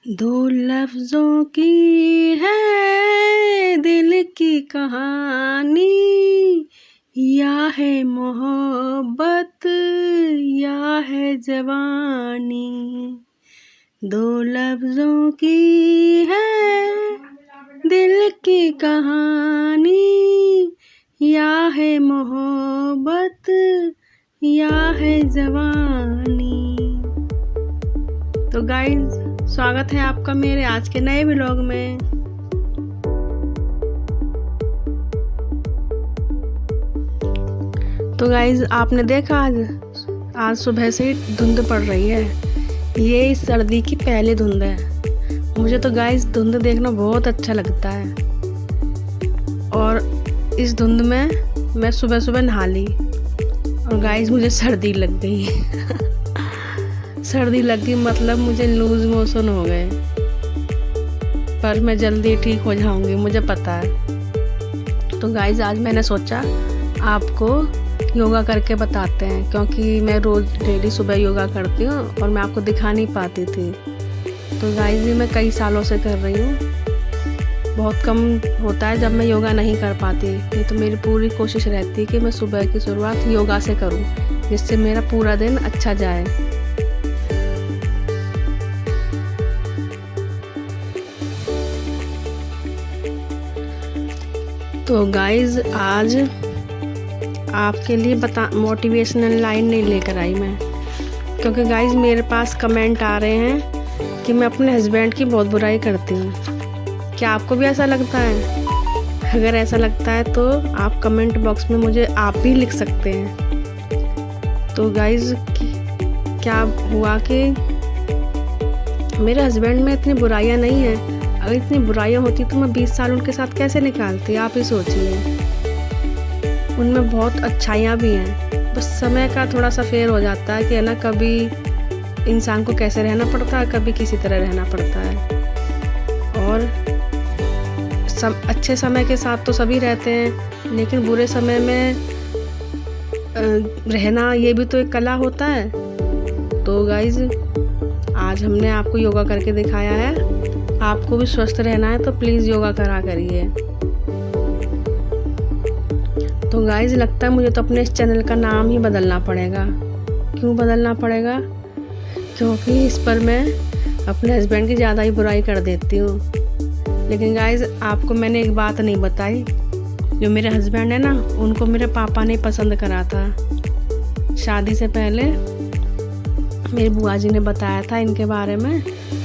दो लफ्ज़ों की है दिल की कहानी, या है मोहब्बत या है जवानी। दो लफ्ज़ों की है दिल की कहानी, या है मोहब्बत या है जवानी। तो गाइस, स्वागत है आपका मेरे आज के नए व्लॉग में। तो गाइस, आपने देखा आज सुबह से ही धुंध पड़ रही है। ये इस सर्दी की पहली धुंध है। मुझे तो गाइस धुंध देखना बहुत अच्छा लगता है। और इस धुंध में मैं सुबह सुबह नहा ली और गाइस मुझे सर्दी लग गई। सर्दी लग गई मतलब मुझे लूज मोशन हो गए, पर मैं जल्दी ठीक हो जाऊंगी, मुझे पता है। तो गाइज आज मैंने सोचा आपको योगा करके बताते हैं, क्योंकि मैं रोज़ डेली सुबह योगा करती हूँ और मैं आपको दिखा नहीं पाती थी। तो गाइज ये मैं कई सालों से कर रही हूँ। बहुत कम होता है जब मैं योगा नहीं कर पाती, नहीं तो मेरी पूरी कोशिश रहती है कि मैं सुबह की शुरुआत योगा से करूँ, जिससे मेरा पूरा दिन अच्छा जाए। तो गाइज आज आपके लिए मोटिवेशनल लाइन नहीं लेकर आई मैं, क्योंकि गाइज मेरे पास कमेंट आ रहे हैं कि मैं अपने हस्बैंड की बहुत बुराई करती हूँ। क्या आपको भी ऐसा लगता है? अगर ऐसा लगता है तो आप कमेंट बॉक्स में मुझे आप भी लिख सकते हैं। तो गाइज क्या हुआ कि मेरे हस्बैंड में इतनी बुराइयाँ नहीं हैं। अगर इतनी बुराइयाँ होती तो मैं 20 साल उनके साथ कैसे निकालती, आप ही सोचिए। उनमें बहुत अच्छाइयाँ भी हैं, बस समय का थोड़ा सा फेर हो जाता है कि है ना, कभी इंसान को कैसे रहना पड़ता है, कभी किसी तरह रहना पड़ता है। और अच्छे समय के साथ तो सभी रहते हैं, लेकिन बुरे समय में रहना ये भी तो एक कला होता है। तो गाइज आज हमने आपको योगा करके दिखाया है। आपको भी स्वस्थ रहना है तो प्लीज़ योगा करा करिए। तो गाइज लगता है मुझे तो अपने इस चैनल का नाम ही बदलना पड़ेगा। क्यों बदलना पड़ेगा? क्योंकि इस पर मैं अपने हस्बैंड की ज़्यादा ही बुराई कर देती हूँ। लेकिन गाइज आपको मैंने एक बात नहीं बताई, जो मेरे हस्बैंड है ना, उनको मेरे पापा ने पसंद करा था। शादी से पहले मेरी बुआ जी ने बताया था इनके बारे में,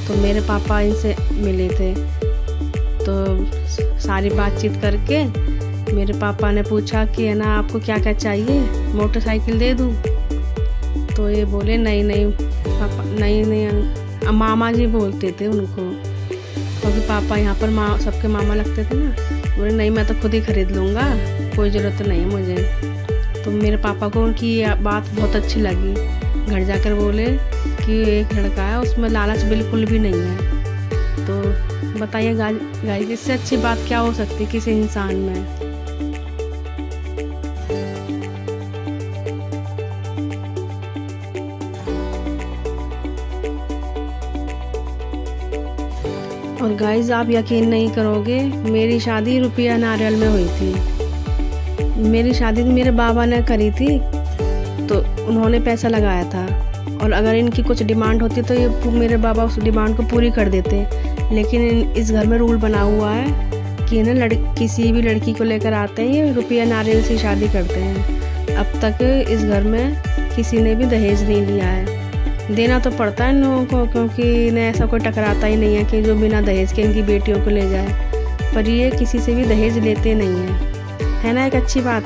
तो मेरे पापा इनसे मिले थे। तो सारी बातचीत करके मेरे पापा ने पूछा कि है ना, आपको क्या क्या चाहिए, मोटरसाइकिल दे दूँ? तो ये बोले नहीं नहीं पापा, नहीं मामा जी बोलते थे उनको, क्योंकि पापा यहाँ पर सबके मामा लगते थे ना। बोले नहीं, मैं तो खुद ही खरीद लूँगा, कोई ज़रूरत नहीं है मुझे। तो मेरे पापा को उनकी ये बात बहुत अच्छी लगी। घर जाकर बोले कि एक लड़का है, उसमें लालच बिल्कुल भी नहीं है। तो बताइए गाइस, इससे अच्छी बात क्या हो सकती है किसी इंसान में? और गाइस आप यकीन नहीं करोगे, मेरी शादी रुपया नारियल में हुई थी। मेरी शादी मेरे बाबा ने करी थी, तो उन्होंने पैसा लगाया था। और अगर इनकी कुछ डिमांड होती तो ये मेरे बाबा उस डिमांड को पूरी कर देते। लेकिन इस घर में रूल बना हुआ है कि ना, किसी भी लड़की को लेकर आते हैं ये रुपया नारियल से शादी करते हैं। अब तक इस घर में किसी ने भी दहेज नहीं लिया है। देना तो पड़ता है इन लोगों को, क्योंकि इन्हें ऐसा कोई टकराता ही नहीं है कि जो बिना दहेज के इनकी बेटियों को ले जाए। पर ये किसी से भी दहेज लेते नहीं है ना, एक अच्छी बात।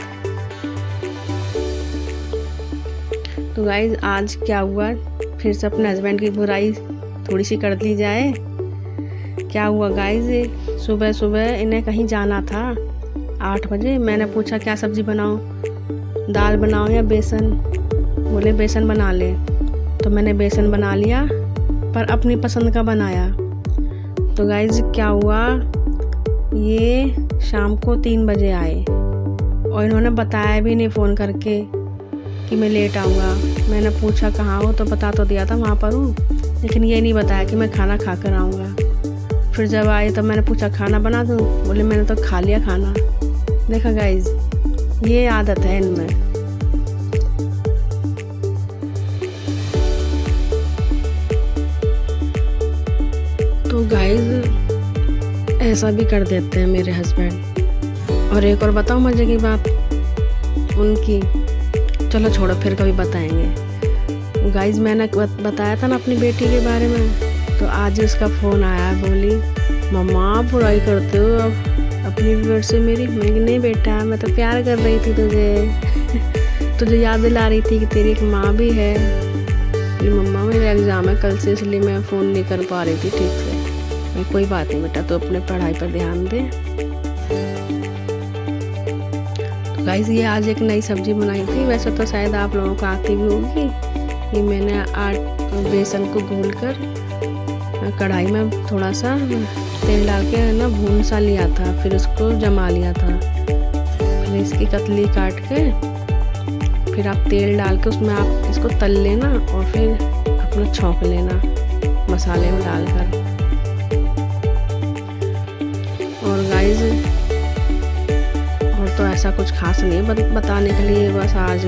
तो गाइज आज क्या हुआ, फिर से अपने हस्बैंड की बुराई थोड़ी सी कर ली जाए। क्या हुआ गाइज, सुबह सुबह इन्हें कहीं जाना था 8 बजे। मैंने पूछा क्या सब्ज़ी बनाऊं, दाल बनाऊं या बेसन? बोले बेसन बना ले। तो मैंने बेसन बना लिया, पर अपनी पसंद का बनाया। तो गाइज क्या हुआ, ये शाम को 3 बजे आए और इन्होंने बताया भी नहीं फ़ोन करके कि मैं लेट आऊँगा। मैंने पूछा कहाँ हो, तो बता तो दिया था वहाँ पर हूँ, लेकिन ये नहीं बताया कि मैं खाना खा कर आऊँगा। फिर जब आए तब मैंने पूछा खाना बना दूँ, बोले मैंने तो खा लिया खाना। देखा गाइज, ये आदत है इनमें। तो गाइज ऐसा भी कर देते हैं मेरे हस्बैंड। और एक और बताऊँ मजे की बात उनकी, चलो छोड़ो फिर कभी बताएंगे। गाइज मैंने बताया था ना अपनी बेटी के बारे में, तो आज उसका फ़ोन आया, बोली मम्मा बुराई करते हो अपनी व्यूअर से मेरी। मैं नहीं बेटा, मैं तो प्यार कर रही थी तुझे तुझे याद दिला रही थी कि तेरी एक माँ भी है। मम्मा मेरा एग्ज़ाम है कल से, इसलिए मैं फ़ोन नहीं कर पा रही थी ठीक से। मैं कोई बात नहीं बेटा, तो अपने पढ़ाई पर ध्यान दे। तो गाइस ये आज एक नई सब्ज़ी बनाई थी, वैसे तो शायद आप लोगों को आती भी होगी। ये मैंने बेसन को घोल कर कढ़ाई में थोड़ा सा तेल डाल के ना भून सा लिया था, फिर उसको जमा लिया था। फिर इसकी कतली काट के फिर आप तेल डाल के उसमें आप इसको तल लेना और फिर अपना छौंक लेना मसाले में डालकर। और गाइस और तो ऐसा कुछ खास नहीं है बताने के लिए, बस आज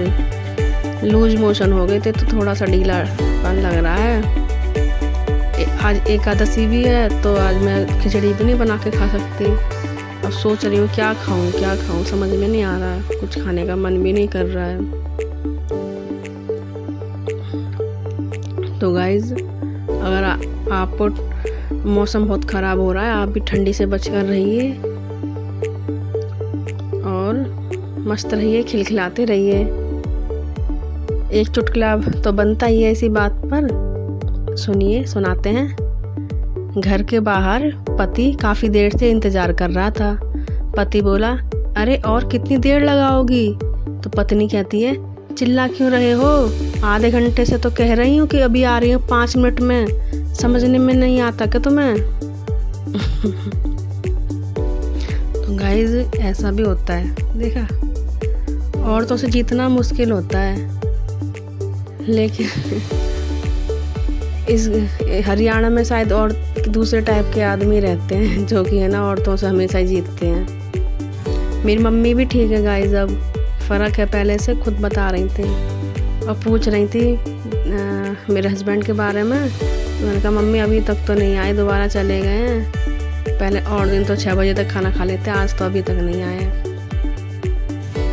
लूज मोशन हो गए थे तो थोड़ा सा ढीलापन लग रहा है। आज एकादशी भी है, तो आज मैं खिचड़ी भी नहीं बना के खा सकती। अब सोच रही हूँ क्या खाऊं समझ में नहीं आ रहा है, कुछ खाने का मन भी नहीं कर रहा है। तो गाइज अगर आपको मौसम बहुत ख़राब हो रहा है, आप भी ठंडी से बचकर रहिए और मस्त रहिए, खिलखिलाते रहिए। एक चुटकुला तो बनता ही है इसी बात पर, सुनिए सुनाते हैं। घर के बाहर पति काफ़ी देर से इंतज़ार कर रहा था। पति बोला, अरे और कितनी देर लगाओगी? तो पत्नी कहती है, चिल्ला क्यों रहे हो? आधे घंटे से तो कह रही हूँ कि अभी आ रही हूँ 5 मिनट में, समझने में नहीं आता क्या तुम्हें? तो गाइज ऐसा भी होता है, देखा, औरतों से जीतना मुश्किल होता है। लेकिन इस हरियाणा में शायद और दूसरे टाइप के आदमी रहते हैं जो कि है ना औरतों से हमेशा ही जीतते हैं। मेरी मम्मी भी ठीक है गाइज, अब फ़र्क है पहले से, खुद बता रही थी और पूछ रही थी मेरे हस्बैंड के बारे में। तो मैंने कहा मम्मी अभी तक तो नहीं आए, दोबारा चले गए हैं। पहले और दिन तो 6 बजे तक खाना खा लेते, आज तो अभी तक नहीं आए।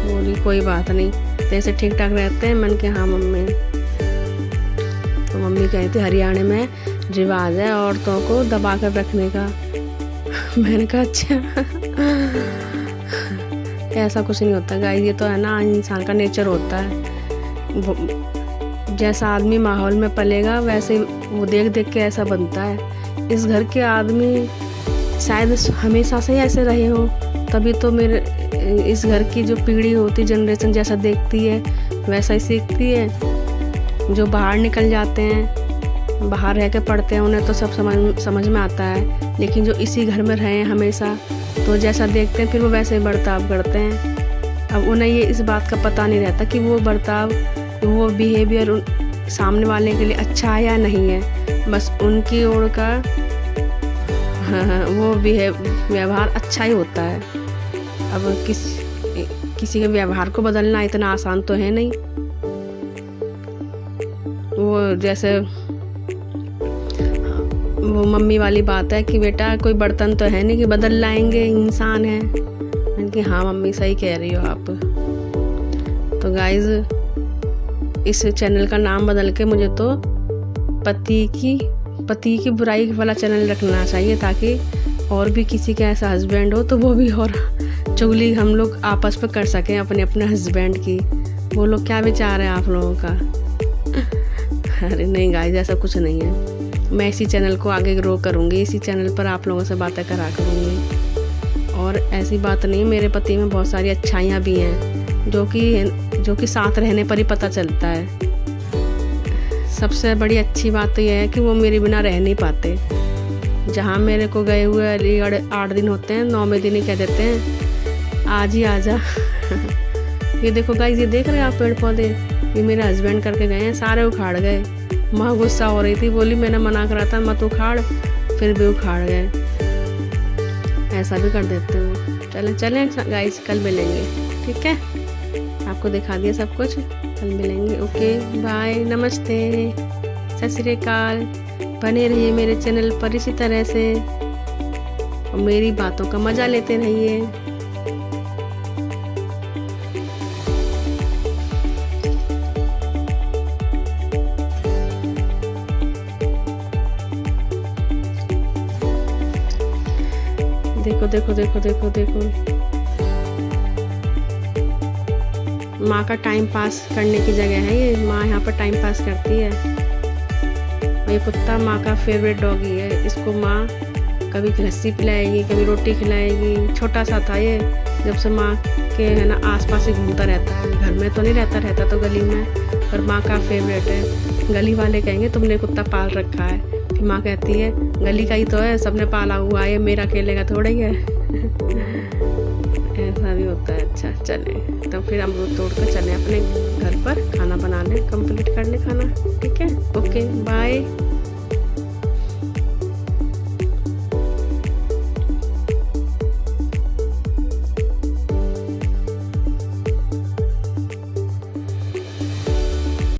बोली कोई बात नहीं, जैसे ठीक ठाक रहते हैं। मैंने कहा हाँ मम्मी। तो मम्मी कहती हरियाणा में रिवाज है औरतों को दबा कर रखने का। मैंने कहा अच्छा। ऐसा कुछ नहीं होता गाइस, ये तो है ना इंसान का नेचर होता है। जैसा आदमी माहौल में पलेगा वैसे वो देख देख के ऐसा बनता है। इस घर के आदमी शायद हमेशा से ही ऐसे रहे हो, तभी तो मेरे इस घर की जो पीढ़ी होती, जनरेशन जैसा देखती है वैसा ही सीखती है। जो बाहर निकल जाते हैं, बाहर रह के पढ़ते हैं, उन्हें तो सब समझ में आता है। लेकिन जो इसी घर में रहे हैं हमेशा, तो जैसा देखते हैं फिर वो वैसे ही बर्ताव करते हैं। अब उन्हें ये इस बात का पता नहीं रहता कि वो बर्ताव, वो बिहेवियर सामने वाले के लिए अच्छा है या नहीं है। बस उनकी ओर का वो व्यवहार अच्छा ही होता है। अब किसी के व्यवहार को बदलना इतना आसान तो है नहीं। वो जैसे वो मम्मी वाली बात है कि बेटा कोई बर्तन तो है नहीं कि बदल लाएंगे, इंसान है। मैंने कहा हाँ मम्मी सही कह रही हो आप। तो गाइज इस चैनल का नाम बदल के मुझे तो पति की बुराई वाला चैनल रखना चाहिए, ताकि और भी किसी का ऐसा हस्बैंड हो तो वो भी और चुगली हम लोग आपस में कर सकें अपने हस्बैंड की। वो लोग क्या विचार है आप लोगों का? अरे नहीं गाइस, ऐसा कुछ नहीं है। मैं इसी चैनल को आगे ग्रो करूँगी, इसी चैनल पर आप लोगों से बातें करा करूँगी। और ऐसी बात नहीं, मेरे पति में बहुत सारी अच्छाइयाँ भी हैं जो कि साथ रहने पर ही पता चलता है। सबसे बड़ी अच्छी बात तो यह है कि वो मेरे बिना रह नहीं पाते। जहाँ मेरे को गए हुए अलीगढ़ 8 दिन होते हैं, 9वें दिन ही कह देते हैं आज ही आजा। ये देखो गाइस, ये देख रहे हैं आप पेड़ पौधे, ये मेरे हस्बैंड करके गए हैं, सारे उखाड़ गए। माँ गुस्सा हो रही थी, बोली मैंने मना करा था मत उखाड़, फिर भी उखाड़ गए। ऐसा भी कर देते हैं। चलें चलें गाइस, कल मिलेंगे, ठीक है। आपको दिखा दिया सब कुछ, कल मिलेंगे। ओके बाय, नमस्ते, सत श्री अकाल। बने रहिए मेरे चैनल पर इसी तरह से और मेरी बातों का मज़ा लेते रहिए। देखो देखो देखो देखो देखो, माँ का टाइम पास करने की जगह है ये। माँ यहाँ पर टाइम पास करती है। ये कुत्ता माँ का फेवरेट डॉगी है। इसको माँ कभी लस्सी पिलाएगी, कभी रोटी खिलाएगी। छोटा सा था ये, जब से माँ के है ना आसपास ही घूमता रहता है। घर में तो नहीं रहता तो गली में, पर माँ का फेवरेट है। गली वाले कहेंगे तुमने कुत्ता पाल रखा है, फिर माँ कहती है गली का ही तो है, सबने पाला हुआ है, मेरा अकेले का थोड़ा ही है। ऐसा भी होता है। अच्छा चले, तो फिर अमरूद तोड़ कर चले अपने घर पर, खाना बना ले, कंप्लीट कर ले खाना, ठीक है। Okay bye.